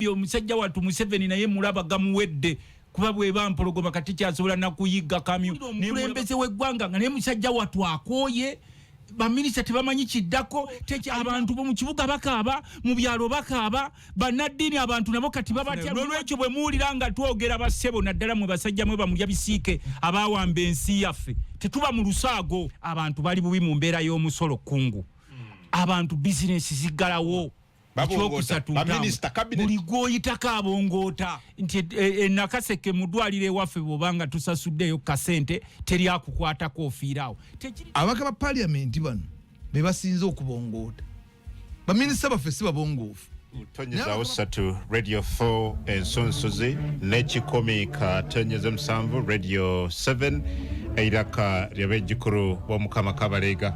omusajja watu Museveni naye mulaba gamuwedde kuba bwe bampologoma kati kyasobola nakuyiga kamyo omulembeze w'eggwanga nga naye musajja watu akooye baminisita tebamanyi kiddako abantu bo mu kibuga bakaaba mu byalo bakaaba bannaddiini abantu nabo kati babatya n'olwekyo bwe muwulira nga twogera bassebo naddala mwe basajja mwe bamulya bisiike abaawamba ensi yaffe tetuba mu lusaago abantu bali bubi mu mbeera y'omusolo kungu abantu bizinesi ziggalawo buli gwoyitako abongoota nti nakaseke mu ddwaliro ewaffe bw'obanga tusasuddeyo kasente teri akukwatako ofiirawo abaka ba paliamenti bano be basinze okubongoota baminisita baffe si babongoofu Tonyeza usatu Radio 4 ensonsozi n'ekikomi ka tonyeza musanvu Radio 7 eiraka lyabejjukuru b'omukama Kabalega.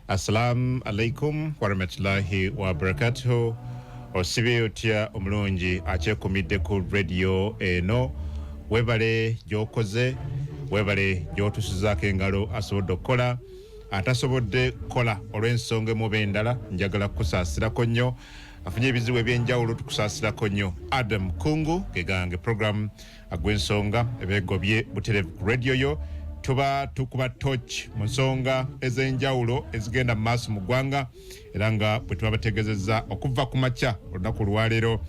Assalamu alaikum warahmatullahi wabarakatuhu. Osibe otya omulungi akyekumidde ku radio eno. Webale gyokoze, webale gyotusizaako engalo asobodde okukola, atasobodde kola olw'ensonga emu endala njagala kukusaasirako nnyo. Afunye ebizibu ebyenjawulo tukusaasirako nnyo. Adam Kungu gegange program agw'ensonga ebegobye buterevu ku radio yo. Tuba tukuba touch mu nsonga ez'enjawulo ezigenda mu maaso mu ggwanga era nga bwe tuba bategezezza okuva ku makya olunaku lwaleero.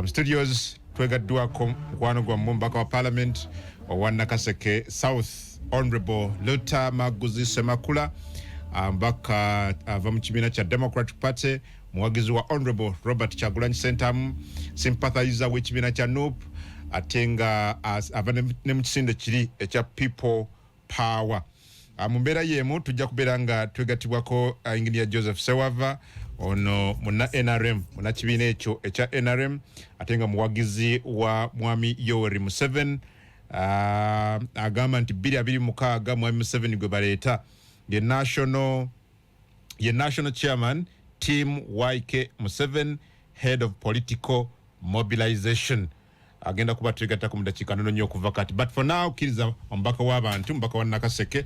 Studios twegaddwako mukwano gwammwe omubaka wa Parliament owa Nakaseke South Honorable Lutamaguzi Semakula, mbaka ava mu kibiina kya Democratic Party, muwagizi wa Honorable Robert Kyagulanyi Ssentamu, sympathizer w'ekibiina kya NUP, ate nga ava ne mu kisinde kiri ekya People Power. Mu mbeera y'emu tujja kubeera nga twegattibwako Engineer Joseph Sewava ono muna NRM, muna kibiina ekyo ekya NRM, ate nga muwagizi wa mwami YOURH Museveni. Agamba nti 2026 mwami Museveni gwe baleeta ye national chairman team YK Museveni, head of political mobilization. Agenda kuba twegattako mu dakiika ntono nnyo okuva kati, but for now kiriza omubaka w'abantu, mbaka wa Nakaseke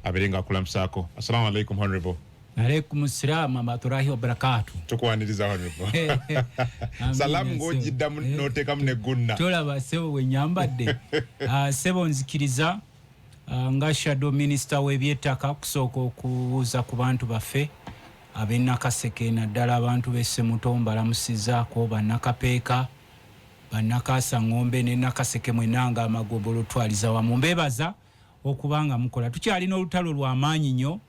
abeerenga akulamusaako. Assalamu alaikum Honorable. Alaikum salaam amaturahi wa barakatu. Tukwaniriza Honorable. Salamu ng'ogiddamu n'oteekamu ne gunna. Tolaba sebo we nyambadde. Sebo nzikiriza nga shadow minister w'ebyettaka kusooka okubuuza ku bantu baffe ab'e Nakaseke naddala abantu b'esse Mutombo balamusizaako bannakapeeka bannakasa ngombe ne Nakaseke mwenanga amagobolo twaliza wamu mbebaza okubanga mukola tukyalina olutalo lw'amaanyi nnyo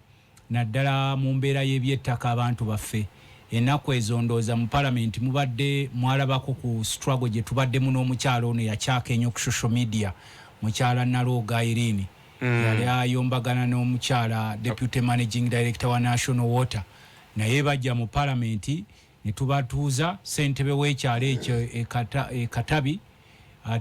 naddala mu mbeera y'ebyettaka abantu baffe. Ennaku ezondooza mu Parliament mubadde mwalabako ku struggle gye tubaddemu n'omukyalo ono yakyaka ennyo ku social media, mukyala Nalwoga Irene yali ayombagana n'omukyala Deputy Managing Director wa National Water, naye bajja mu Parliament ne tubatuuza ssentebe w'ekyalo ekyo Katabi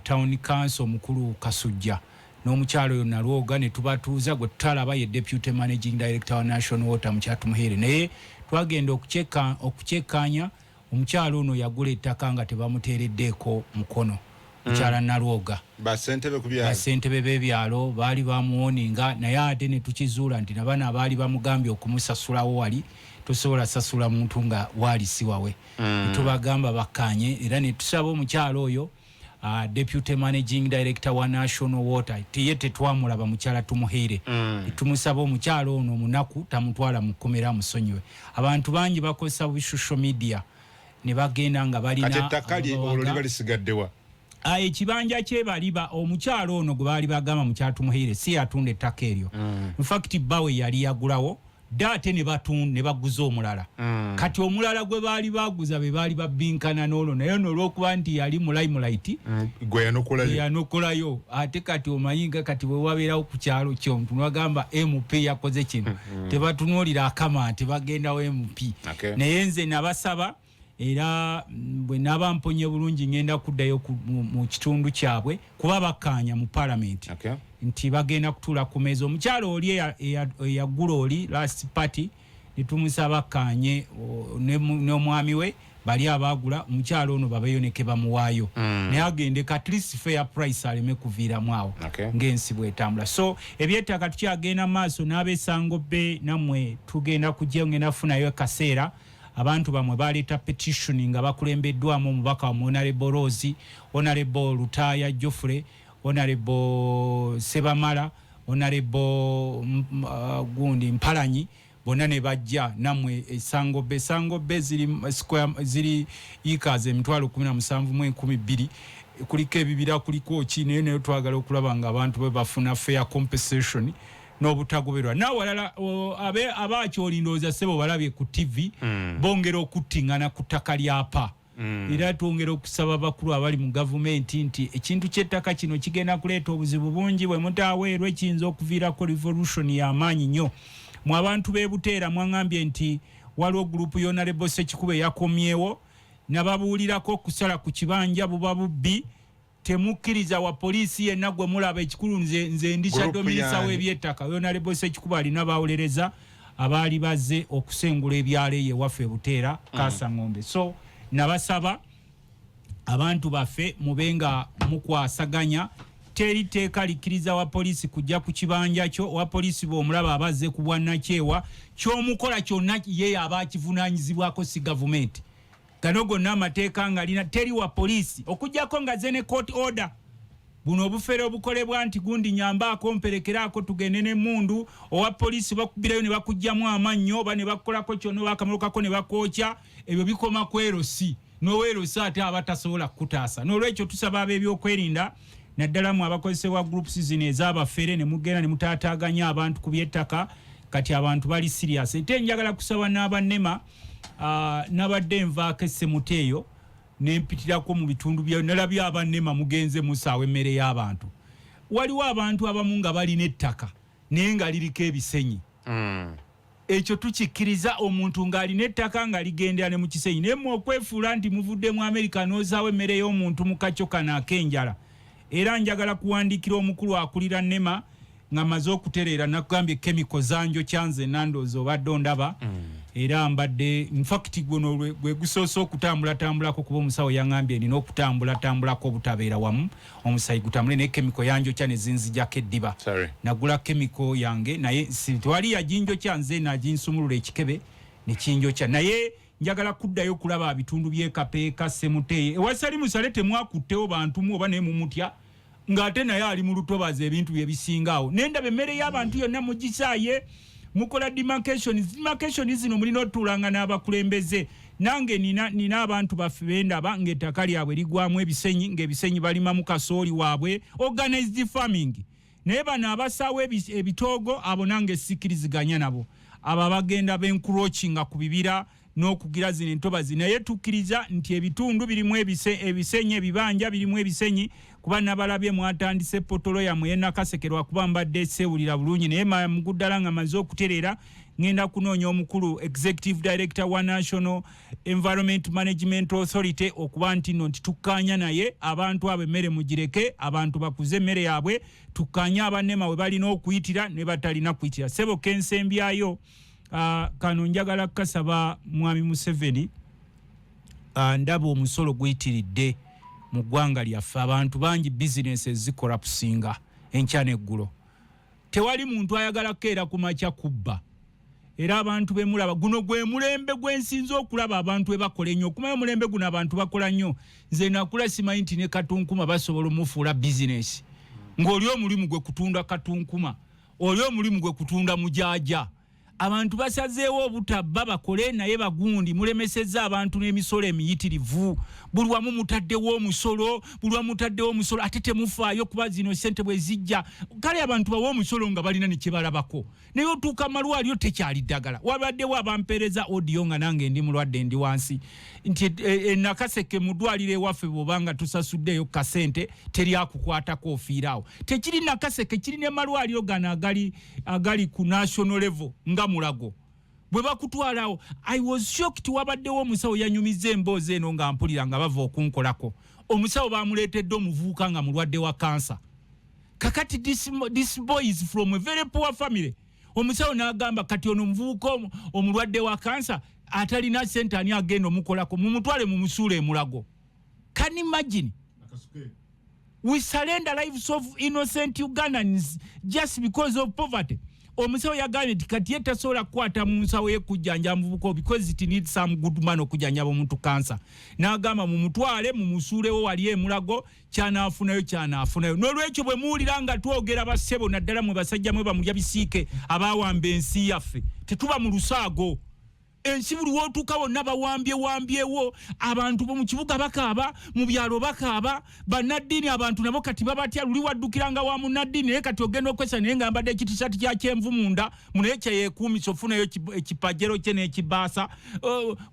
Town Council omukulu Kasujja n'omukyalo oyo Nalwoga ne tubatuuza gwe tutalaba ye Deputy Managing Director wa National Water mu kyatumuhere, naye twagenda okukyekkaanya omukyalo ono yagula ettaka nga tebamuteereddeeko mukono. Mukyala Nalwoga basentebe b'ebyalo baali bamuwoninga, naye ate ne tukizuula nti nabana abaali bamugambye okumusasulawo wali tosobola sasula muntu nga wali siwawe. Tubagamba bakkaanye era ne tusaba omukyalo oyo Deputy Managing Director wa National Water tiye tetwamulaba mukyala tumuhere. Tumusaba omukyalo ono omunaku tamutwala mu kkomera musonyiwe. Abantu bangi bakozesa social media ne bagenda nga balina kati ettakali olwo balisigaddewa. Ekibanja kye baliba omukyalo ono gwe baali bagamba mukyala tumuhere si yatunda ettaka eryo. In fact bawe yali yagulawo date ne baguza omulala. Kati omulala gwe baali baguza be baali babinkana n'olwo, naye n'olwokuba nti yali mu limelight gwe yanokolayo. Ate kati omayinga kati bwe wabeerawo ku kyalo kyo ntugamba MP yakoze kino tebatunuulira akama tebagendawo MP. Naye nze nabasaba era bwe naba mponye bulungi ngenda kuddayo mu kitundu kyabwe kuba bakkaanya mu Parliament nti bagenda kutuula ku meeza. Omukyalo oli eyagula oli last party nitumusaba kkaanye n'omwami we bali abagula omukyalo ono babayoneke bamuwaayo naye agendeka at least fair price aleme kuviiramu awo ng'ensi bw'etambula. So ebyettaka tukyagenda maaso n'abeesango be nammwe tugenda kujja ngenda funayo kaseera abantu bamwe baleeta petition nga bakulembeddwamu omubaka wa Honorable Rose, Honorable Lutaya Jofre, Honorable Sebamala, Honorable gundi Mpalanyi, bonna ne bajja namwe Esangobbe ziri ikaze emitwalo 17,012 kuliko ebibira kuliko ki naye twagala okulaba nga abantu bwe bafuna fair compensation n'obutagoberwa nawalala abakyolindooza sebo balabye ku TV bongera okuttingana ku ttaka lyapa era twongera okusaba bakulu abali mu gavumenti nti ekintu ky'ettaka kino kigenda kuleeta obuzibu bungi bwe mutaaweerwa ekiyinza okuviirako revolution y'amaanyi nnyo mu abantu beebuteera mwangambye nti waliwo gurupu Honorable Sekikubo yakomyewo nababuulirako okusala ku kibanja buba bubbi temukkiriza wa polisi yenna gwe mulaba ekikulu nze ndi shadow minister w'ebyettaka Honorable Sekikubo alina Awerezza abaali bazze okusengula ebyalo ewaffe e Buteera Kasangombe so nabasaba abantu baffe mubenga mukwasaganya teri teeka likiriza wa polisi kujja ku kibanja kyo wa polisi b'omulaba abazze ku bwannakyewa ky'omukola kyonna ye abakivunaanyizibwako si gavumenti gano gonna amateeka nga alina teri wa polisi okujjako nga zene court order buno obufere obukolebwa nti gundi nyambaako mperekeraako tugende n'emmundu owa polisi bakubirayo ne bakujjamu amannyo oba ne bakolako kyonna bakamulukako ne bakookya ebyo bikoma ku erosi n'oweerosi ate abatasobola kukutaasa n'olwekyo tusaba ab'ebyokwerinda naddala mu abakozesebwa groups zino ez'abafere ne mugenda ne mutaataaganya abantu ku by'ettaka kati abantu bali serious ate njagala kusaba n'abannema nabadde nvaako essemuteeyo nempitirako mu bitundu byayo nalabye abannema mugenze musaawa emmere y'abantu waliwo abantu abamu nga balina ettaka naye nga liriko ebisenyi ekyo tukikkiriza omuntu ng'alina ettaka nga ligendera ne mu kisenyi naye mmwe okwefuula nti muvudde mu Amerika n'ozaawo emmere y'omuntu mu kacyo kano ak'enjala era njagala kuwandiikira omukulu akulira nnema nga maze okutereera nakugambye kemiko zanjo kyanze nandoozi obadde ondaba era mbadde infact guno gwe gusoose okutambulatambulako kuba omusawo yaŋŋambye nina okutambulatambulako obutabeera wamu omusayi gutambule naye kemiko yanjokya ne zinzijako eddiba nagula kemiko yange naye tewali yaginjokya nze naginsumulula ekikebe ne kinjokya naye njagala kuddayo okulaba bitundu by'ekapeeka Ssemuteeyi ewasali musale temwakuttewo bantu mu oba naye mumutya ng'ate naye ali mu lutobazi ebintu bye bisingaawo n'endaba emmere y'abantu yonna mugisaaye mukola demarcation zino mulina otuulanga n'abakulembeze nange nina abantu baffe bendaba ng'ettaka lyabwe ligwamu ebisenyi ng'ebisenyi balimamu kasooli waabwe organized farming naye bano abasaawo ebitoogo abo nange sikkiriziganya nabo abo bagenda bencroachinga ku bibira n'okugira zino entobazi naye tukkiriza nti ebitundu birimu ebisenyi ebibanja birimu ebisenyi kuba nabalabye mwatandise potolo yamwe yenakasekerwa kuba mbadde sewulira bulungi naye muguddala nga maze okutereera ngenda kunoonya omukulu executive director wa National Environment Management Authority okuba nti nno nti tukkaanya naye abantu abo emmere mugireke abantu bakuze emmere yaabwe tukkaanya abannema we balina okuyitira ne batalina kuyitira sebo kensembyayo kano njagala kasaba mwami Museveni ndaba omusolo guyitiridde mu ggwanga lyaffe abantu bangi businesses zikola kusinga enkya n'eggulo tewali muntu ayagala kukeera ku makya kubba era abantu bemulaba guno gwe mulembe gwensinze okulaba abantu ebakola ennyo okumanya omulembe guno abantu bakola nnyo nze nakula simanyi nti ne katunkuma basobola omufuula business ng'oli omulimu gwe kutunda katunkuma oli omulimu gwe kutunda mujaaja abantu basazeewo obutabba bakole naye bagundi mulemesezza abantu n'emisolo emiyitirivu buli wamu mutaddewo omusolo ate temufaayo kuba zino ssente bwe zijja kale abantu bawa omusolo nga balina ne kyebalabako naye otuuka malwaliro tekyali ddagala wabaddewo abampeereza audio nga nange ndi mulwadde ndi wansi nti nakaseke mu ddwaliro ewaffe bw'obanga tusasuddeyo kasente teryakukwatako ofiiraawo tekiri nakaseke kiri ne malwaliro gano agali ku national level nga Mulago bwe bakutwalawo I was shocked wabaddewo omusawo yanyumiza emboozi eno nga mpulira nga bava okunkolako omusawo bamuleetedde omuvubuka nga mulwadde wa cancer kakati this boy is from a very poor family omusawo n'agamba kati ono omuvubuka omulwadde wa cancer atalina sente ani agenda omukolako mumutwale mu musuula e Mulago. Can you imagine? We surrender lives of innocent Ugandans just because of poverty. omusawo yagambye nti kati ye tasobola kukwata mu nsawo ye kujjanja muvubuka because it needs some good man okujjanja omuntu kansa n'agamba mumutwale mumusuulewo wali emulago kyanaafunayo n'olwekyo bwe muwulira nga twogera bassebo naddala mwe basajja mwe bamulya bisiike abawamba ensi yaffe tetuba mu lusaago ensi buli wootuuka bonna bawambyewo abantu bo mu kibuga bakaaba mu byalo bakaaba bannaddiini abantu nabo kati babatya luli waddukiranga wa munnaddiini naye kati ogenda okwesa naye nga mbadde ekitisati kya kyenvu munda munaye kyeyeekuumisa ofunayo ekipajero kye n'ekibaasa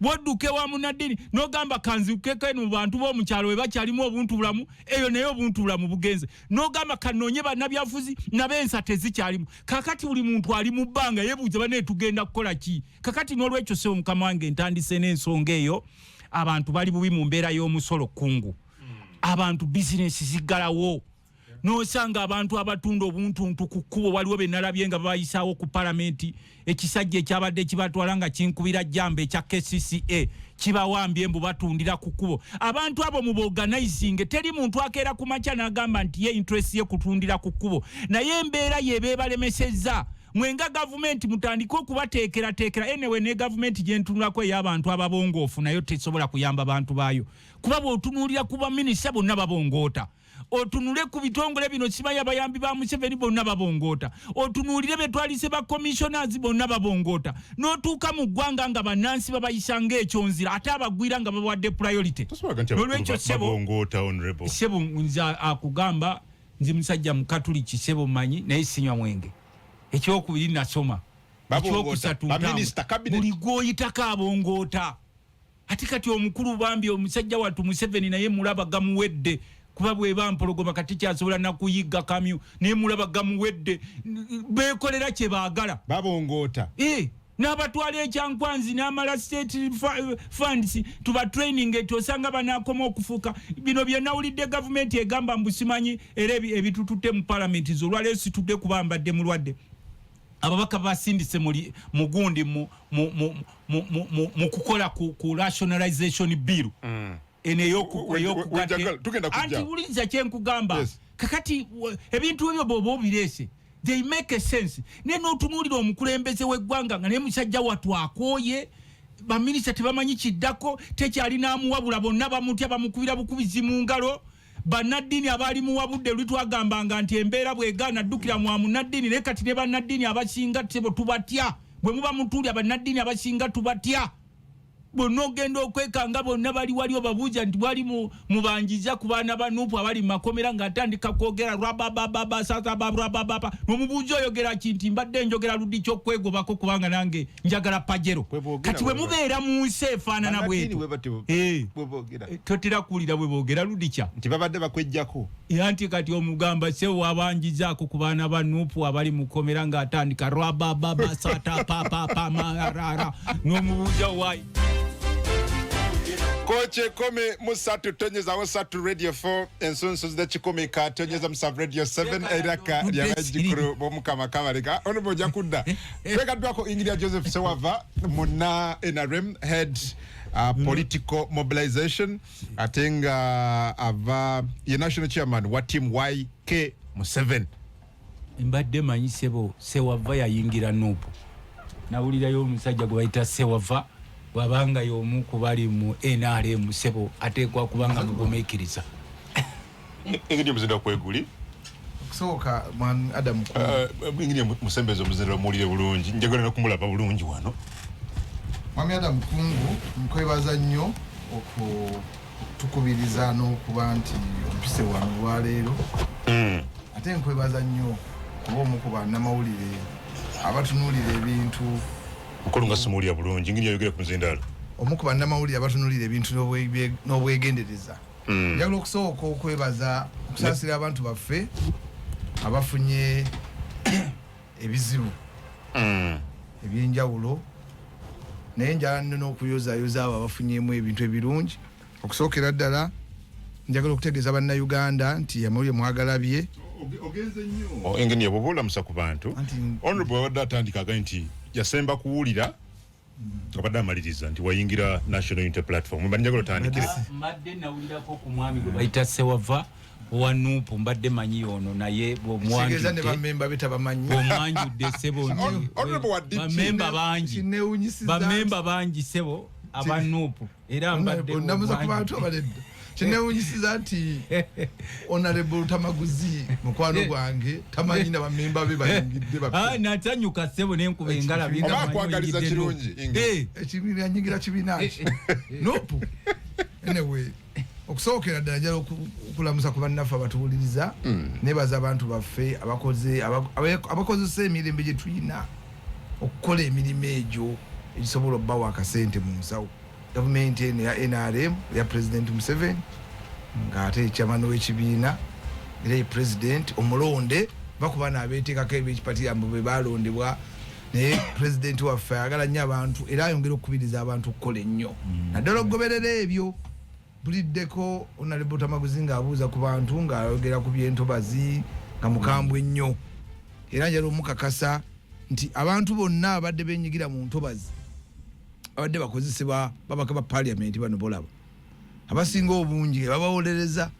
bwodduke wa munnaddiini n'ogamba kanzikeko eno mu bantu b'omukyalo bwe bakyalimu obuntubulamu eyo naye obuntubulamu bugenze n'ogamba kanoonye bannabyafuzi n'ab'ensa tezikyalimu kakati buli muntu ali mu bbanga yeebuuza bane tugenda kukola ki kakati n'olwekyo sewo mukama wange ntandise n'ensonga eyo abantu bali bubi mu mbeera y'omusolo kungu abantu bizinesi ziggalawo n'osanga abantu abatunda obuntuntu ku kkubo waliwo be nalabye nga babayisaawo ku palamenti ekisajja ekyabadde kibatwala nga kinkubira jjamba ekya KCCA kibawambye mbu batundira ku kkubo abantu abo mu organizing teri muntu akeera ku makya n'agamba nti ye interest ye kutundira ku kkubo naye embeera yeeba ebalemesezza mwenga government mutandika okubateekerateekera enewe ne government gyentunulako ey'abantu ababongoofu nayo tesobola kuyamba bantu baayo kuba bw'otunuulira ku baminisita bonna babongoota otunule ku bitongole bino simanyi abayambi ba Museveni bonna babongoota otunuulire be twalise ba commissioners bonna babongoota n'otuuka mu ggwanga nga bannansi babayisa ng'ekyonzira ate abagwira nga babawadde priority n'olwekyo sebo nze akugamba nzi musajja mukatuliki sebo mmanyi naye sinywa mwenge ekyokubiri nasoma ekyokusatu buli gwoyitako abongoota ate kati omukulu bambi omusajja wattu Museveni naye mulaba gamuwedde kuba bweba mpologoma kati kyasobola nakuyigga kamyu naye mulaba gamuwedde beekolera kye baagala babongoota n'abatwala ekyankwanzi n'amala state funds tuba training etosanga banakoma okufuuka bino bye nawulidde gavumenti egamba mbusimanyi era ebitututte mu palamenti zolwaleero situdde kuba mbadde mulwadde ababaka basindise mugundi mu kukola ku rationalization bill anti kyenkugamba kakati ebintu ebyo bwoba obirese they make a sense naye n'otunuulira omukulembeze w'eggwanga nga naye musajja wattu akooye baminisita tebamanyi kiddako tekyalinamuwabula bonna bamutya bamukubira bukubizi mu ngalo bannaddiini abaali muwabudde lwe twagambanga nti embeera bwegaana addukira mu munnaddiini naye kati ne bannaddiini abasinga tebo tubatya bwe muba mutuulya bannaddiini abasinga tubatya bonna ogenda okwekanga bonna bali wali obabuuza nti bwali mubanjiza ku baana ba Nuupu abali mu makomera ng'atandika kwogera rwababababasasababababa n'omubuuzi oyogera ki nti mbadde njogera luddi ky'okwegobako kubanga nange njagala pajero kati bwe mubeera mu nsi efaanana bwetu totera kuwulira bwe boogera luddi kya nti babadde bakwejjako anti kati omugamba sewo wabanjizaako ku baana ba Nuupu abali mu komera ng'atandika rwabababasatapapapamara n'omubuuza waayi Koche kome musatu tonyezawo satu radio 4 ensonso zidakikome ka tonyeza musavu radio 7 eraka lyabajikuru bomukama kabalega ono boja kudda twekatwako Ingrid Joseph Sewava muna NRM head political mobilization atenga ava ye national chairman wa team YK Museveni mbadde manyi Sewava yayingira Nuupu nawulirayo omusajja gwe bayita Sewava wabanga y'omu ku bali mu NRM sebo ateekwa kubanga mugumiikiriza engeri omuzinda kweguli okusooka mwami Adam engeri musembeze omuzinda omuwulire bulungi njagala nokumulaba bulungi wano mwami Adam Kungu nkwebaza nnyo okutukubiriza n'okuba nti ompise wano lwaleero ate nkwebaza nnyo kuba omu ku bannamawulire abatunuulira ebintu Mkolunga simulia bulungi ngini yogera ku muzindalo omuku bannamawulire abatunulira ebintu n'obwegendereza njagala okusooka okwebaza okusaasira abantu baffe abafunye ebizibu ebyenjawulo naye njala n'okuyozaayoza abo abafunyemu ebintu ebirungi okusookera ddala njagala okutegeeza bannayuganda nti amawulire mwagalabye ogenze nnyo engeni yaboboola musa ku bantu honorable wadde atandikaga nti yasemba kuwulira abadde amaliriza nti wayingira National Unity Platform mbali njagala otandikire madde nawulirako ku mwami gwe bayita Sewava wa Nuupu mbadde manyi ono naye bw'omwanjudde ne bamemba bitabamanyi bw'omwanjudde sebo bamemba bangi sebo aba Nuupu era mbadde namuza ku bantu abaledda kinewunyisiza nti Honorable Lutamaguzi mukwano gwange tamanyi na bamemba be bayingidde natanyuka sebo nenkuba engala bingakwagaliza kirungi ekibira nyigira kibinaki Nuupu anyway okusookera ddala njala okulamusa ku bannaffe abatuwuliriza nebaza abantu baffe abakozesa emirembe gye tulina okukola emirimu egyo egisobola obbawo akasente mu nsawo gavumenti eno ya NRM ya President Museveni ng'ate chairman w'ekibiina era ye president omulonde bakuba n'abeeteekako eb'ekipati yambo be balondebwa naye president waffe ayagala nnyo abantu era ayongera okukubiriza abantu okukola ennyo naddala okugoberera ebyo buliddeko Honorable Lutamaguzi ng'abuuza ku bantu ng'ayogera ku by'entobazi nga mukambwe ennyo era njala omukakasa nti abantu bonna abadde benyigira mu ntobazi abadde bakozesebwa babaka ba parliament bano bolaba abasinga obungi babawolereza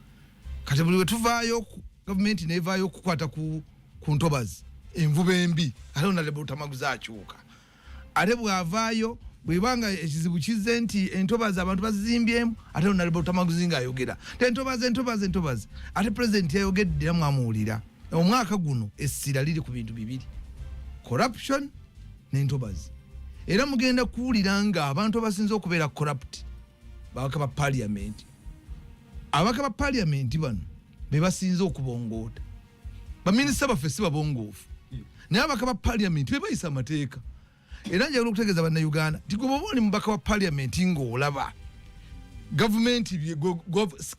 kati buli we tuvaayo gavumenti nevaayo okukwata ku ntobazi envuba embi ate Honorable Lutamaguzi akyuka ate bw'avaayo bwebanga ekizibu kize nti entobazi abantu bazimbyemu ate Honorable Lutamaguzi ng'ayogera entobazi ate president yayogedde era mwamuwulira omwaka guno essira liri ku bintu bibiri corruption n'entobazi era mugenda kuwulira nga abantu abasinze okubeera corrupt babaka ba parliament abaka ba parliament bano be basinze okubongoota baminisita baffe si babongoofu naye abaka ba parliament be bayisa amateeka era njagala okutegeeza bannayuganda nti gwe bwoba oli mubaka wa parliament ng'olaba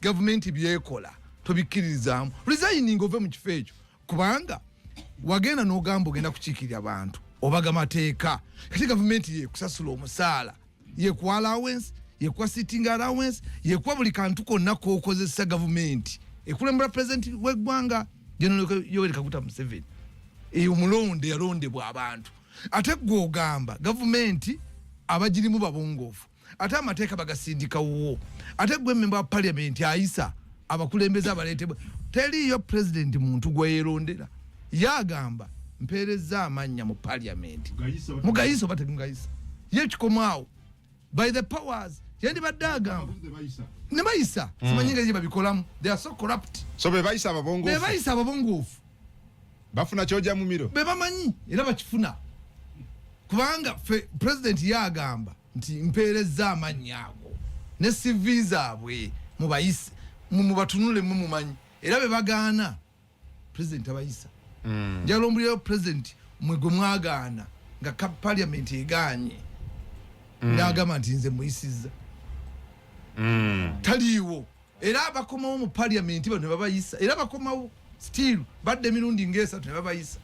gavumenti byekola tobikkiririzaamu resigning ove mu kifo ekyo kubanga wagenda n'ogamba ogenda kukiikirira abantu obaga mateeka kati gavumenti yekusasula omusaala yekuwa allowance yekuwa sitting allowance yekuwa buli kantu konna k'okozesa gavumenti ekulembera president w'eggwanga General Yoweri Kaguta Museveni omulonde yalondebwa abantu ate gw'ogamba gavumenti abagirimu babongoofu ate amateeka bagasindikawo ate gwe member wa parliament ayisa abakulembeze abaleetebwa teriyo president muntu gwe yeerondera yagamba mpereza amanya mu parliament mugayisa bate mugayisa yekikomaawo by the powers yendi badagamba ne bayisa simanyinga ye babikolamu they are so corrupt so be bayisa ababongoofu bafuna kyoja mu miro be bamanyi era bakifuna kubanga president yagamba nti mpereza amanya ago ne CV zaabwe mu bayisa mu batunule mu mumanyi era be bagaana president abayisa njalo mbulira president mwego mwagaana nga parliament eganye ndagamba nti nze muyisiza taliwo era abakomawo mu parliament bano babayisa era bakomawo still badde mirundi ng'esatu ne babayisa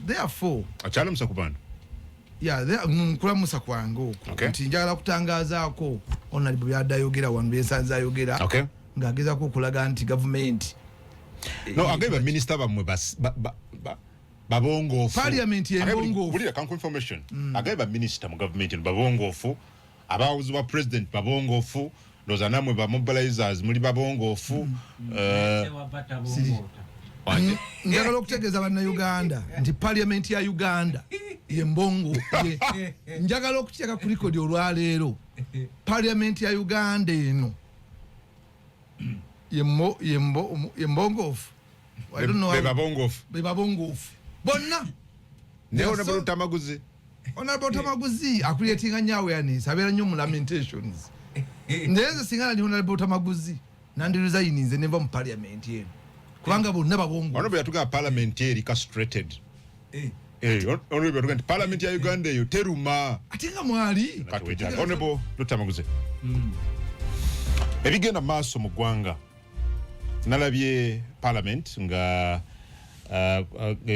therefore akyala musa ku bantu nkulamusa kwange okwo nti njagala kutangaazaako Honorable byadayogera wano byensanze ayogera ng'agezaako okulaga nti gavumenti no ageba minister bamwe babongoofu parliament yembongoofu bulira kanku information ageba minister mu government babongoofu abawuzi ba president babongoofu ndoza namwe ba mobilizers muri babongoofu njagala okutegeeza bannayuganda nti parliament ya Uganda yembongo njagala okuteeka ku record olwaleero parliament ya Uganda eno yembongoofu babongoofu bonna ne Honorable Lutamaguzi akuleetinga nnyo awareness abeera nnyo mu lamentations naye nze singa nali Honorable Lutamaguzi nandiresigninze neva mu parliament eno kubanga bonna babongoofu Honorable yatugamba parliament eri castrated Honorable yatugamba parliament ya Uganda eyo teruma ate nga mwali Honorable Lutamaguzi ebigenda maaso mu ggwanga nalabye parliament nga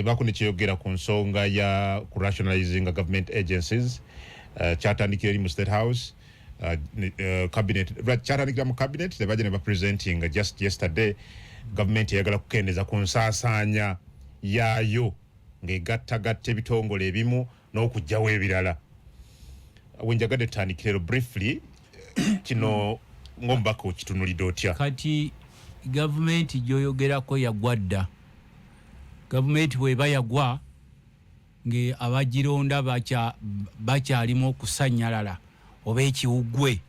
bakune kyeyogera ku nsonga ya rationalizing government agencies kyatandikira mu State House cabinet kyatandikira mu cabinet nebajja ne bapresenting just yesterday government yagala kukendeza ku nsaasaanya yaayo ng'egattagatta ebitongole ebimu n'okugyawo ebirala wenjagadde tutandikirero briefly kino ng'omubaka okitunulidde otya kati government gyoyogerako yagwadda. Government bweba yagwa nge abagironda bakyalimu okusanyalala oba ekiwugwe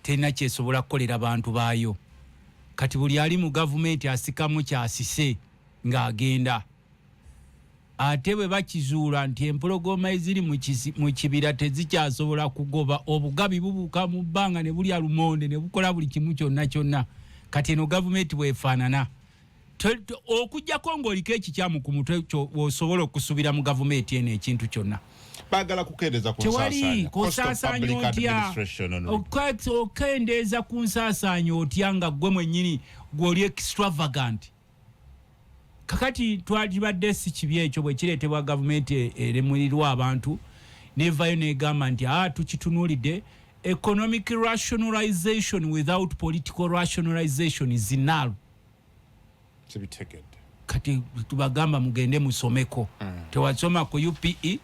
tena kyesobola kukolera abantu baayo. Kati buli ali mu gavumenti asikamu kyasise ng'agenda. Ate bwe bakizuula nti empologoma eziri mu kibira tezikyasobola kugoba, obugabi bubuuka mu bbanga ne bulya lumonde ne bukola buli kimu kyonna kyonna. Kati eno gavumenti bwefaanana. Okujjako ng'oliko ekikyamu ku mutwe osobola okusubira mu gavumenti eno ekintu kyonna. Baagala kukendeeza ku nsaasaanya otya, okendeeza ku nsaasaanya otya nga ggwe mwennyini gw'oli extravagant. Kakati twalibadde si kibi ekyo bwe kireetebwa gavumenti eremurirwa abantu nevayo negamba nti tukitunuulidde. Economic rationalization without political rationalization is null. Kati tubagamba mugende musomeko. Tewasoma ku UPE.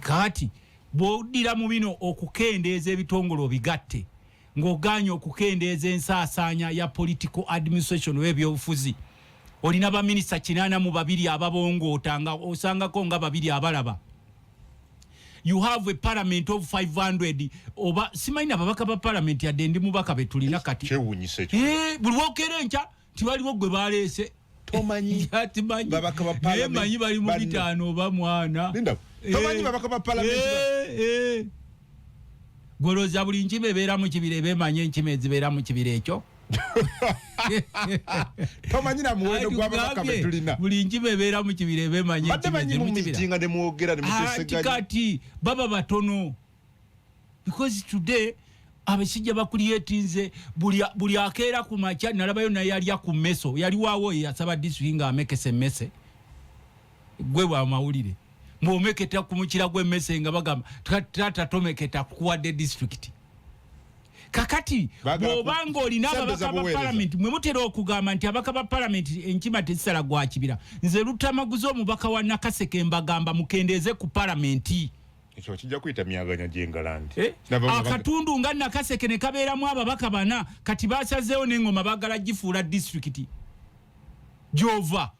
Kati bw'oddira mu bino okukendeeza ebitongole obigatte ng'oganya okukendeeza ensaasaanya ya political administration w'ebyobufuzi. Olina baminisita 82 ababongoota nga osangako nga 2 abalaba. You have a parliament of 500 oba simanyi ababaka ba parliament yadde ndi mubaka betulina kati. Kyewuunyisa ekyo. Buli wokere nca tibaliwo gwe baleese. Tomanyi babaka ba parliament. Manyi bali mu bitano oba mwana. Tomanyi babaka ba parliament. Goloza buli nkime ebeera mu kibira ebemanye enkime ezibeera mu kibira ekyo. Tomanyi na muwendo gw'ababaka betulina. Buli nkime ebeera mu kibira ebemanye enkime ezibeera mu kibira. Batemanyi ne mwogera ne muteseganya. Kati baba batono. Because today abasijja bakuliyetinze buli akeera ku makya nalabayo naye alya ku mmeso. Yali waawo yasaba district nga amekese mmese. Gwe bwa mawulire. Mwomeketa ku mukira gw'emmese nga bagamba tata tomeketa kuwadde district. Kakati bw'obanga olina ababaka ba parliament mwe mutera okugamba nti ababaka ba parliament enkima tezisala gwa kibira. Nze Lutamaguzi omubaka wa Nakaseke mbagamba mukendeeze ku parliament. Ekyo kijja kuyita myaganya gy'Engalandi. Akatundu nga Nakaseke ne kabeeramu ababaka 4 kati basazeewo n'engoma baagala gifuula district. Jova.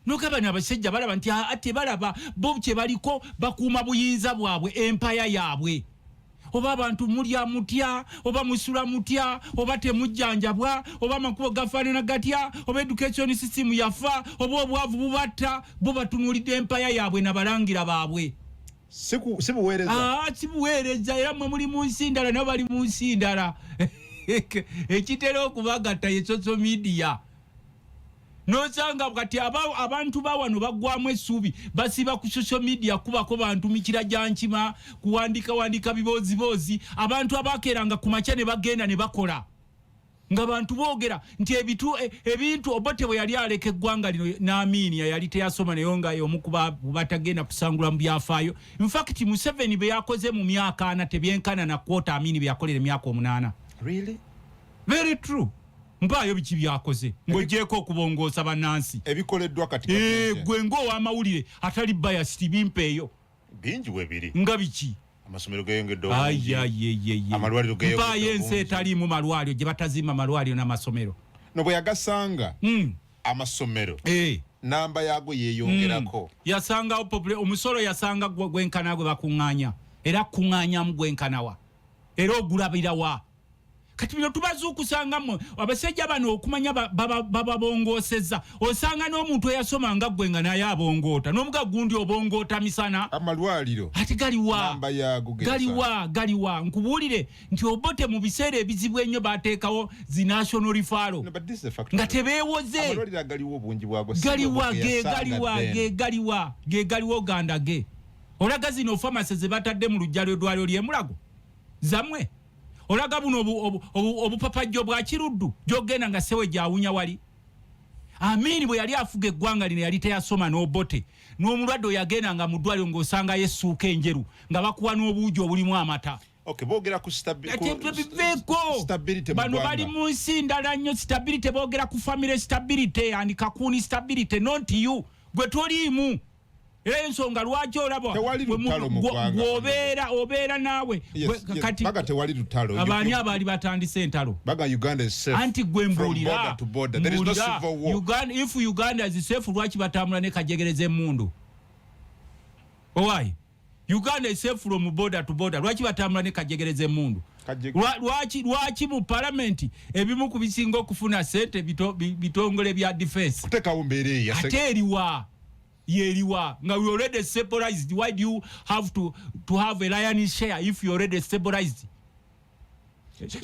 Nokaba n'abasajja balaba nti ate balaba bo kye baliko bakuuma buyinza bwabwe empire yaabwe. Oba abantu mulya mutya, oba musula mutya, oba temujjanjabwa, oba amakubo gafaanana gatya, oba education system yafa, oba obwavu bubatta, bo batunuulidde empire yaabwe n'abalangira baabwe. Sibuweereza. Sibuweereza era mwe muli mu nsi ndala nabo bali mu nsi ndala. Ekitera okubagatta ye social media. Nosanga kati abantu bawano bagwamu essuubi basiba ku social media kubako bantu mikira gyankima kuwandika bibozi abantu abakeranga ku makya ne bagenda ne bakola nga bantu boogera nti ebintu Obote bwe yali aleka eggwanga lino n'Amini yali teyasoma nayo nga omukuba batagenda kusangula mu byafaayo. In fact Museveni bwe yakoze mu myaka 4 tebyenkana na kwota Amini bwe yakolera emyaka 8. Really? Very true. Mpayo biki byakoze ng'ogyeko okubongoosa bannansi ebikoleddwa kati gwe ng'owamawulire atali biased bimpeeyo bingi bwe biri nga biki amasomero geyongedde amalwaliro mpayo ensi etaliimu malwaliro gye batazimba malwaliro n'amasomero no bwe yagasanga amasomero namba yago yeeyongerako yasangawo omusolo yasanga gwenkana gwe bakuŋŋaanya era kuŋŋaanyamu gwenkanawa era ogulabirawa. Kati bino tubazuukusangamu abasajja bano okumanya bababongoosezza osanga n'omuntu eyasoma nga gwe nga naye abongoota n'omuga gundi obongoota misana amalwaliro ati galiwa nkubuulire nti Obote mu biseera ebizibu ennyo bateekawo zi national referral nga tebeewoze galiwa Uganda ge olaga zino famasi ze batadde mu lujja lw'eddwaliro ly'Emulago zammwe olaga buno obupapajjo bwa kiruddu gyogenda nga sewe gyawunya wali. Amini bwe yali afuga eggwanga lino yali teyasoma n'Obote n'omulwadde yagenda nga mu ddwaliro ng'osanga yesuuka enjeru nga bakuwa n'obuugi obulimu amata. Boogera ku stability bano bali mu nsi ndala nnyo stability boogera ku family stability and kakuni stability not you gwe toliimu era ensonga lwaki olaba obeera naawe kati baga tewali lutalo abaani abaali batandise entalo baga Uganda is safe anti gwe mbuulira there is no civil war if Uganda is safe lwaki batambula ne kajegereza emmundu why Uganda is safe from border to border lwaki batambula ne kajegereza emmundu lwaki mu parliament ebimu ku bisinga okufuna sente bitongole bya defense kutekawo mbeere ya ateriwa yeriwa nga we already stabilized. Why do you have to have a lion's share if you already stabilized?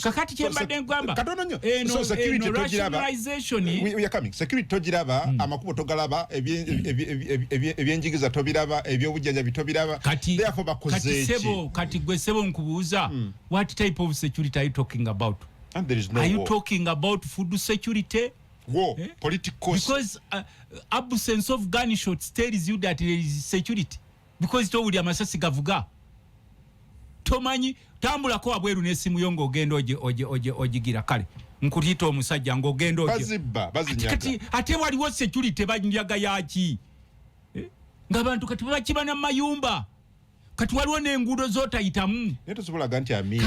Kakati chembadde ngamba katononyo so security rationalization we are coming security togiraba amakubo togalaba ebyenjigiza tobiraba ebyobujjanja bitobiraba therefore bakoze kati gwe sebo nkubuuza what type of security are you talking about? And there is no are you war. talking about food security? War, political because absence of gunshots tells you that there is security because to uli amasasi gavuga tomanyi tambulako wabweru n'essimu yo ng'ogenda ogigira kale nkutiyita omusajja ng'ogenda bazinyaga ate waliwo security banyaga yaki ng'abantu kati bakiba n'amayumba kati waliwo n'enguudo z'otayitamu naye tosobola nti Amini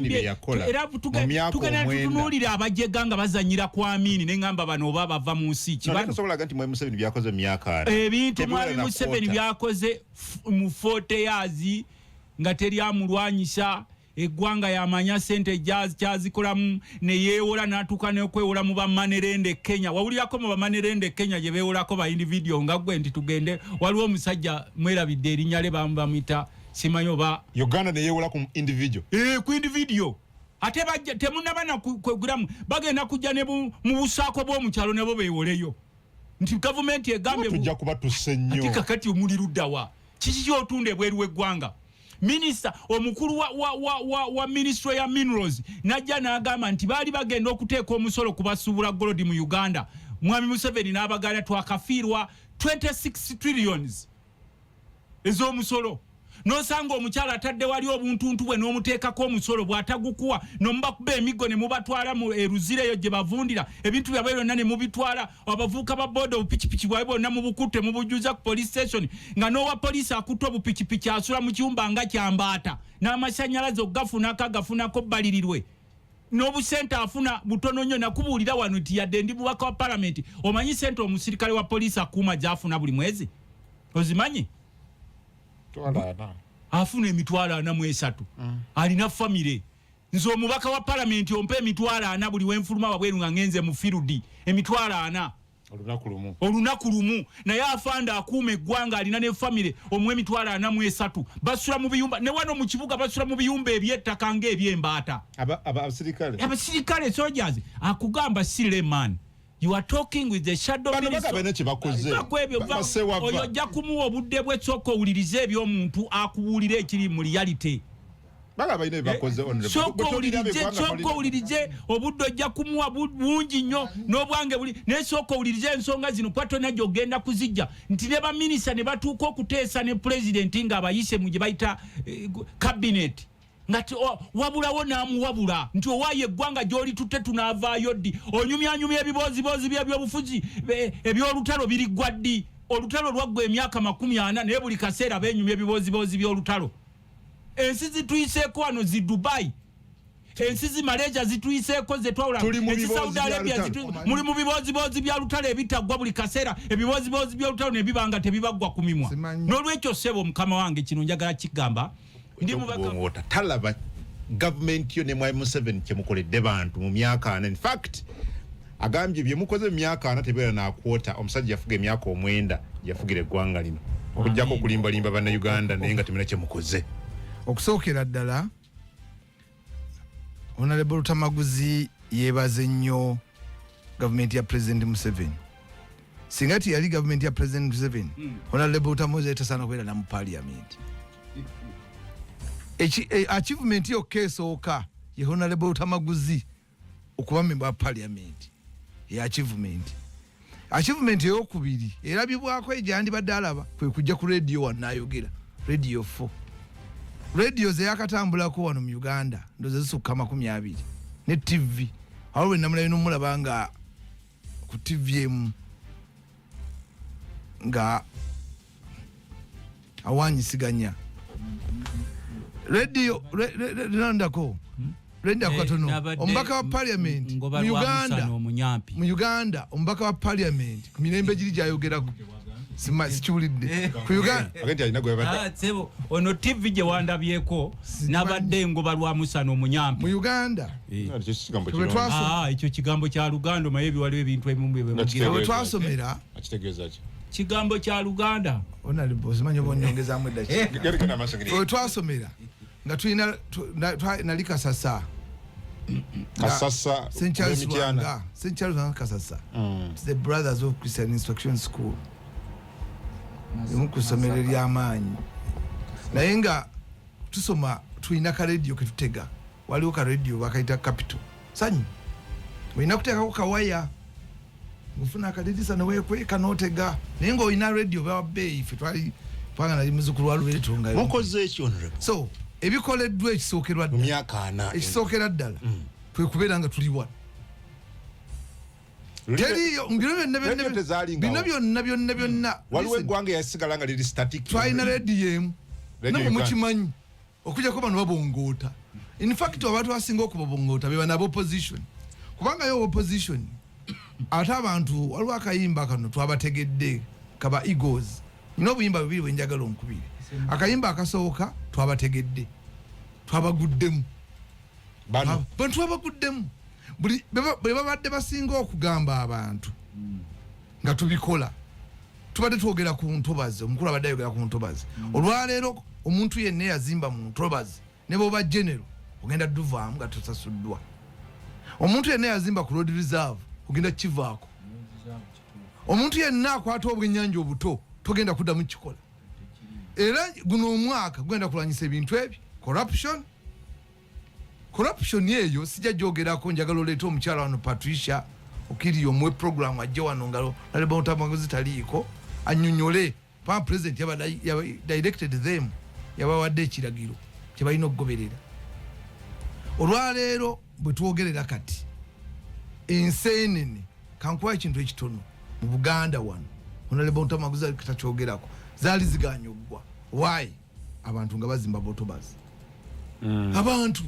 bye yakola era tugenda tutunuulira abajega nga bazanyira ku Amini ne ngamba bano oba bava mu nsi tosobola nti Mwami Museveni byakoze mu myaka ebintu Mwami Museveni byakoze mu 40 years nga teri amulwanyisa eggwanga yamanya sente kyazikolamu ne yeewola n'atuuka n'okwewola mu bamanerende Kenya. Wawulirako mu bamanerende Kenya gye beewolako ba individual nga gwe nti tugende waliwo omusajja mwerabidde erinnya lye bamuyita simanyi oba Uganda ne yeewola ku individual ku individual ate bajja temunnabana kwegulamu bagenda kujja ne mu busaako bw'omukyalo nabo beewoleyo nti gavumenti egambye tujja kuba tusse nnyo ati kakati omuliruddawa kiki kyotunda ebweru w'eggwanga. Minister omukulu wa Ministry ya Minerals najja n'agamba nti baali bagenda okuteeka omusolo ku basuubula gold mu Uganda. Mwami Museveni n'abagala twakafiirwa 26 trillions ez'omusolo. Nosanga omukyala atadde wali obuntuntu bwe n'omuteekako omusolo bw'atagukuwa n'omubakuba emiggo ne mubatwala mu eruzireyo gye bavundira ebintu byabwe byonna ne mubitwala abavuuka ba boda obupikipiki bwabwe bonna mubukutte mubujuza ku police station nga n'owa poliisi akutte obupikipiki asula mu kiyumba nga kyambaata n'amasannyalaze agafunako bbalirirwe n'obusente afuna butono nnyo nakubuulira wano nti yadde ndi mubaka wa palamenti omanyi sente omusirikale wa poliisi akuuma gy'afuna buli mwezi ozimanyi? Afuna emitwalo 43 alina famire nze omubaka wa palamenti ompe emitwalo 4 buli wenfuluma wabweru nga ngenze mu field emitwalo 4 olunaku lumu naye afanda akuuma eggwanga alina ne famire omwe emitwalo 43 basula mu biyumba ne wano mu kibuga basula mu biyumba ebyettaka ng'ebyembaata abasirikale soldiers akugamba Sileman. You are talking with the shadow minister. Oyo ojja kumuwa obudde bwe sooka owulirize eby'omuntu akubuulira ekiri mu reality. Sooka owulirize obudde ojja kumuwa bungi nnyo n'obwange buli naye sooka owulirize ensonga zino kuba tonna gy'ogenda kuzijja nti ne baminisita ne batuuka okuteesa ne pulezidenti ng'abayise mu gye bayita cabinet. Ngati wabulawo n'amuwabula nti owaaye eggwanga gy'oli tutte tunaavaayo ddi onyumyanyumya ebiboozibozi by'ebyobufuzi eby'olutalo biriggwa ddi olutalo lwaggwa emyaka 40 naye buli kaseera beenyumya ebiboozibozi by'olutalo. Ensi zituyiseeko wano zi Dubai ensi zi Malaysia zituyiseeko ze twawula ensi Saudi Arabia muli mu biboozibozi bya lutalo ebitaggwa buli kaseera ebiboozibozi by'olutalo ne bibanga tebibaggwa ku mimwa. N'olwekyo ssebo mukama wange kino njagala kigamba ndi mubaka talaba government yo ne Mwami Museveni kyemukoledde bantu mu myaka 4. In fact agambye bye mukoze mu myaka 4 tebeera na kwota omusajja yafuga emyaka 9 yafugira eggwanga lino okujjako okulimbalimba banna Uganda naye nga temuna kyemukoze. Okusookera ddala Honorable Lutamaguzi yeebaze nnyo gavumenti ya President Museveni. Singa yali gavumenti ya President Museveni Honorable Lutamaguzi tasaana kubeera na mu parliament. Achievement yo kesooka ye Honorable Lutamaguzi okuba member wa parliament ye achievement eyokubiri erabibwako ejyandibadde alaba kwe kujja ku radio wanayogera radio 4 radio ze yakatambulako wano mu Uganda ndoze zisukka 20 ne TV awo we namulayo n'omulaba nga ku TV nga awanyisiganya radio landako Renda kwatono ombaka wa parliament mu Uganda ombaka wa parliament ku mirembe giri gyayogera sikiwulidde ku Uganda agenti alina gwebadde sebo ono TV gye wandabyeko nabadde ngoba lwa musano omunyampi mu Uganda ekyo kigambo kya Luganda mayebi waliwo ebintu ebimu bwe twasomera akitegeeza ki kigambo kya Luganda onali boss manyo bonyongeza mu dakika bwe twasomera nga tulina nalika sasa Kasasa St. Charles Kasasa it's the Brothers of Christian Instruction School kusomera ly'amaanyi naye nga tusoma tulina ka radio ke tutega waliwo ka radio bakaita Capital sanyi olina kuteekako kawaya ufuna akadidisa neweekweka n'otega naye nga olina radio bawabbeeyi fe twali panga nali muzukulu wa Lubereto nga mukoze ekyo so ebikoleddwa ekisookerwa ddala mu myaka 4 ekisookera ddala twe kubeera nga tuli wano teriyo bino byonna waliwo eggwanga yasigala nga liri static twalina radio emu namwe mukimanyi okujjako bano babongoota in fact abantu basinga okubabongoota beba nabo opposition kubanga yo opposition ate abantu waliwo akayimba kano twabategedde kaba Eagles nina obuyimba bubiri bwenjagala onkubire akayimba akasooka twabategedde twabaguddemu bantu twabaguddemu bwe babadde basinga okugamba abantu nga tubikola tubadde twogera ku ntobazi omukulu abadde ayogera ku ntobazi olwaleero omuntu yenna yazimba mu ntobazi ne boba general ogenda duvaamu nga tosasuddwa omuntu yenna yazimba ku road reserve ogenda kivaako omuntu yenna akwata obwennyanja obuto togenda kuddamu kikola era guno omwaka gugenda kulwanyisa ebintu ebyo corruption yeyo sijja gyogerako njagala oleeta omukyala wano Patricia okiri omwe program ajje wano ngalo naleba Lutamaguzi taliiko annyonnyole pa president yaba directed them yabawadde ekiragiro kye balina okugoberera olwaleero bwe twogerera kati enseenene kankuwa ekintu ekitono mu Buganda wano onaleba Lutamaguzi katakyogerako zaali ziganyoggwa why abantu nga bazimba botobazi abantu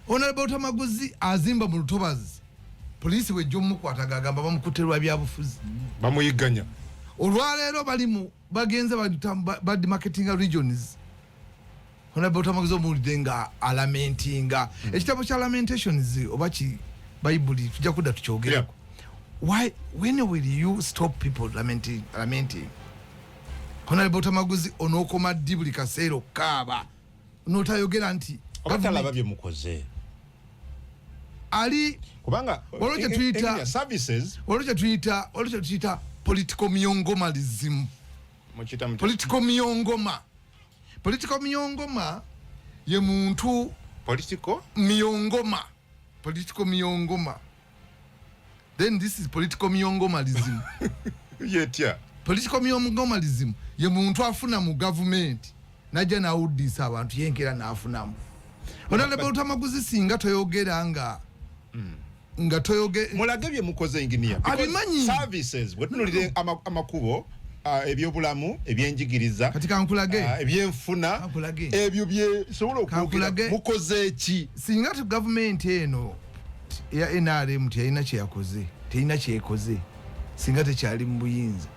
onaleba Lutamaguzi azimba mu Lutobazi polisi wejjo mukwata agamba bamukuterwa byabufuzi bamuyiganya olwaleero balimu bagenze bad marketing regions onaleba Lutamaguzi omulidde nga alamentinga ekitabo kya lamentations oba ki Bible tujja kudda tukyogerako why when will you stop people lamenting onaleba Lutamaguzi onokoma ddi buli kaseera okukaaba notayogera nti abatalaba bye mukoze ali kubanga waloje tuita services waloje tuita political miyongomalism political miyongoma ye muntu political miyongoma then this is political miyongomalism yetya political miyongomalism ye muntu afuna mu government najja nawuddisa abantu yenkera naafunamu onaleba Lutamaguzi singa toyogera nga mulage bye mukoze engineer abimanyi services wetunulire amakubo ebyobulamu ebyenjigiriza kati kankulage ebyenfuna ebyo bye sobola okwogera mukoze eki singa tu government eno ya NRM teyina kyeyakoze teyina kyekoze singa tekyali mu buyinza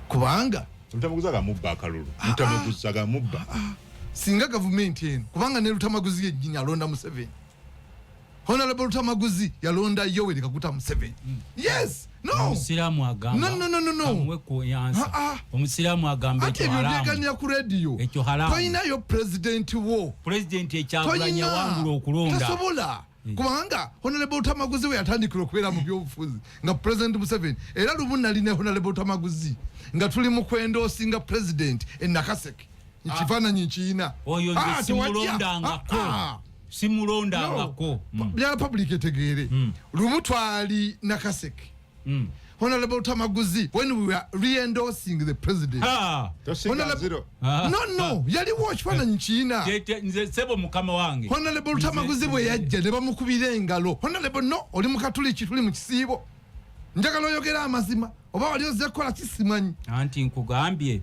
kubanga Lutamaguzi agamubba akalulu Lutamaguzi agamubba singa government eno kubanga ne Lutamaguzi yennyini alonda Museveni Honorable Lutamaguzi yalonda Yoweri Kaguta Museveni yes no omusiramu agamba no amwe ku yansa omusiramu agamba ekyo haramu ate byoganya ku radio ekyo haramu toyina yo president wo president ekyagulanya wangula okulonda tasobola kubanga Honorable Lutamaguzi we yatandikira okubeera mu byobufuzi nga president Museveni era lumu nali ne Honorable Lutamaguzi nga tuli mu kwendoosinga president Nakaseke ekifaananyi nkiina oyo nze simulondangako byala public etegeere lumu twali Nakaseke Honorable Lutamaguzi when we were re-endorsing the president no yali watch ekifaananyi nkiina nze sebo mukama wange Honorable Lutamaguzi bwe yajja ne bamukubira engalo Honorable no oli mu Katuliki tuli mu kisiibo njagala oyogera amazima oba wali ozze kukola kisimanyi anti nkugambye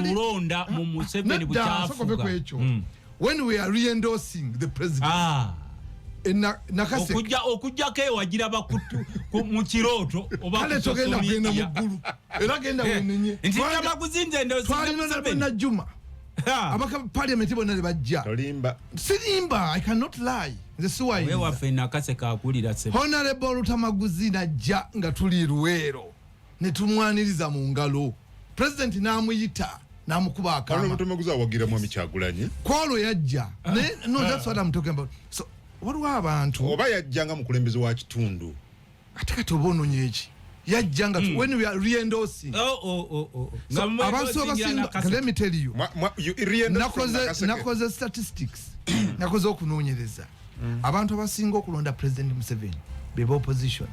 kulonda mu Museveni bukyafuga when we are re-endorsing the president okujjako ewagira bakutu mu kirooto oba togenda kugenda mu ggulu era genda wenenye nti Lutamaguzi nze twalina Juma abaka parliament bonna ne bajja sirimba I cannot lie nze siwayi wewaffe nakase kakulira se Honorable Lutamaguzi najja nga tuli Luweero ne tumwaniriza mu ngalo president namuyita namukuba akama Lutamaguzi awagira mu Kyagulanyi kwolo yajja no that's what I'm talking about. So waliwo abantu oba yajjanga mukulembeze wa kitundu ate kati oba ononye eki yajjanga when we are re-endorsing let me tell you nakoze statistics nakoze okunoonyereza abantu abasinga okulonda president Museveni beba opposition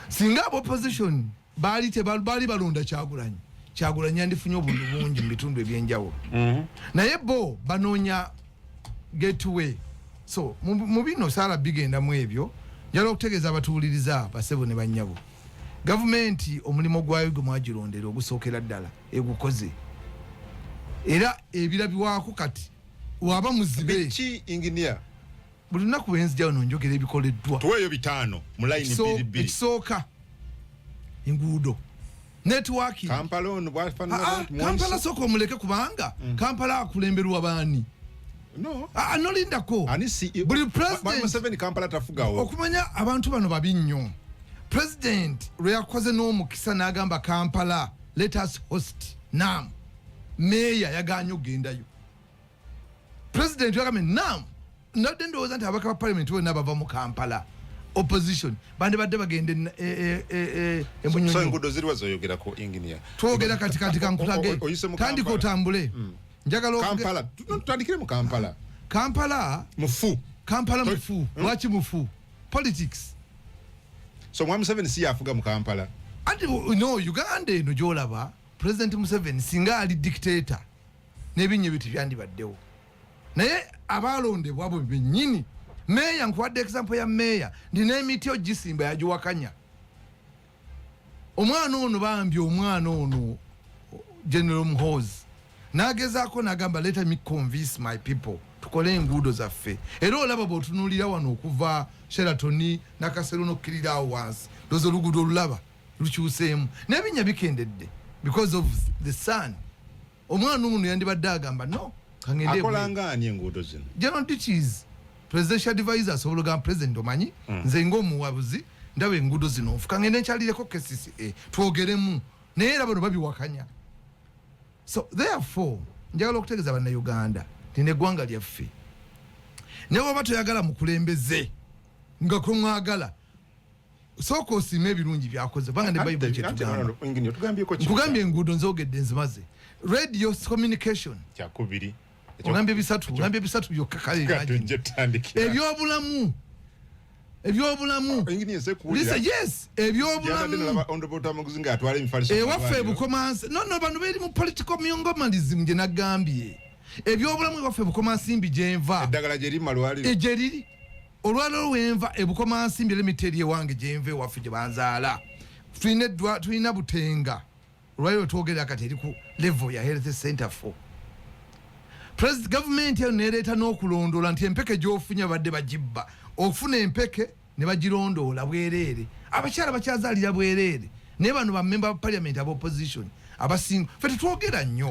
singa aba opposition baali balonda Kyagulanyi yandifunye obuntu bungi mu bitundu ebyenjawulo naye bo banoonya gateway. So mu bino sala bigenda mu ebyo njala okutegeeza abatuuliriza basebo ne bannyabo gavumenti omulimu gwayo gwe mwagirondera ogusookera ddala egukoze era ebirabibwako kati waba muzibe ki engineer buli lunaku bwenzijjawo nonjogera ebikoleddwa tuweeyo 5 mu line 2 ekisooka enguudo networking Kampala sooka omuleke kubanga Kampala akulemberwa baani no nolindako buli president Kampala tafugawo okumanya abantu bano babi nnyo president lwe yakoze n'omukisa n'agamba Kampala let us host nam meya yaganye ogendayo president yagambe nam nadde ndowooza nti abaka ba parliament bonna bava mu Kampala opposition bande badde bagende so enguudo ziriwa zoyogerako engineer twogera katikati kankutage tandika otambule njagala Kampala tutandikire mu Kampala mufu lwaki mufu politics so Museveni si yafuga mu Kampala anti no Uganda eno gyolaba president Museveni singa ali dictator n'ebinye biti byandibaddewo naye abalondebwa abo bennyini meya nkwadde example ya meya ndina emiti ogisimba yagiwakanya omwana ono bambi omwana ono General Muhoozi nagezaako nagamba let me convince my people tukole enguudo zaffe era olaba bw'otunuulira wano okuva Sheraton nakasero nokkirira awo wansi dozo oluguudo olulaba lukyuseemu n'ebinnya bikendedde because of the sun omwana ono yandibadde agamba no kangende akolangani enguudo zino General Dichis presidential advisor asobola ogamba president omanyi nze ng'omuwabuzi ndaba enguudo zino nfukangende nkyalireko KCCA twogeremu naye era bano babiwakanya. So therefore njagala okutegeeza bannayuganda nti eggwanga lyaffe ne bw'oba toyagala mukulembeze nga kumwagala sooka osiima ebirungi byakoze kubanga ne bayibuli kyetugamba nkugambye enguudo nzogedde nzimaze radio communication kyakubiri ogambye bisatu byokka kale ebyobulamu yes ebyobulamu ewaffe bukomansi no bano beri mu political miongoalism gye nagambye ebyobulamu ewaffe bukomansimbi gyenva eddagala gye lima lwaliro gye liri olwaliro lwenva ebukomansimbi limiteri ewange gyenva ewaffe gye banzaala tulina butenga olwaliro twogera kati eri ku level ya health center 4 president government eyo nereeta n'okulondoola nti empeke gy'ofunye badde bagibba ofuna empeke ne bagirondoola bwereere abakyala bakyazaalira bwereere naye bano bamemba ba parliament aba opposition abasinga fe tetwogera nnyo